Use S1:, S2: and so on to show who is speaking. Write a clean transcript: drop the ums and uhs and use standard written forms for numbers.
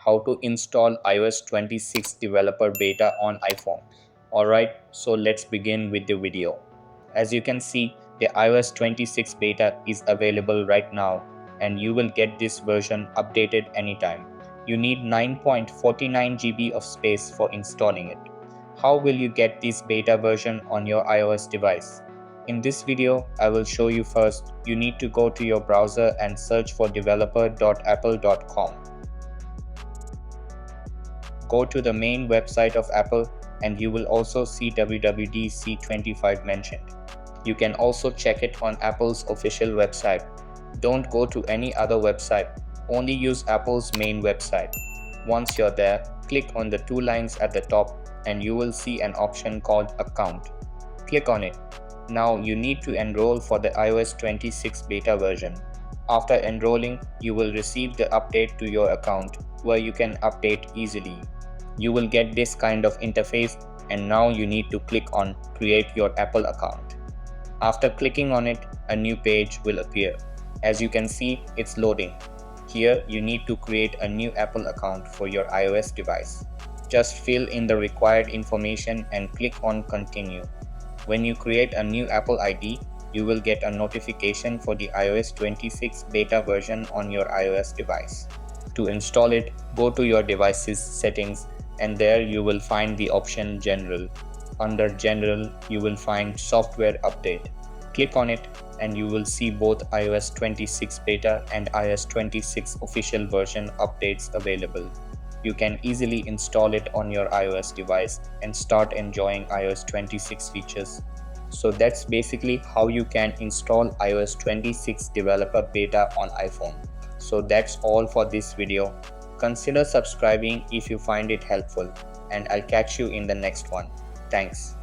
S1: how to install iOS 26 developer beta on iPhone. Alright, so let's begin with the video. As you can see, the iOS 26 beta is available right now and you will get this version updated anytime. You need 9.49 GB of space for installing it. How will you get this beta version on your iOS device? In this video, I will show you. First, you need to go to your browser and search for developer.apple.com. Go to the main website of Apple and you will also see WWDC25 mentioned. You can also check it on Apple's official website. Don't go to any other website, only use Apple's main website. Once you're there, click on the two lines at the top and you will see an option called Account. Click on it. Now you need to enroll for the iOS 26 beta version. After enrolling, you will receive the update to your account where you can update easily. You will get this kind of interface and now you need to click on Create your Apple account. After clicking on it, a new page will appear. As you can see, it's loading. Here you need to create a new Apple account for your iOS device. Just fill in the required information and click on Continue. When you create a new Apple ID, you will get a notification for the iOS 26 beta version on your iOS device. To install it, go to your device's settings and there you will find the option General. Under General, you will find Software Update. Click on it and you will see both iOS 26 beta and iOS 26 official version updates available. You can easily install it on your iOS device and start enjoying iOS 26 features. So that's basically how you can install iOS 26 developer beta on iPhone. So that's all for this video. Consider subscribing if you find it helpful, and I'll catch you in the next one. Thanks.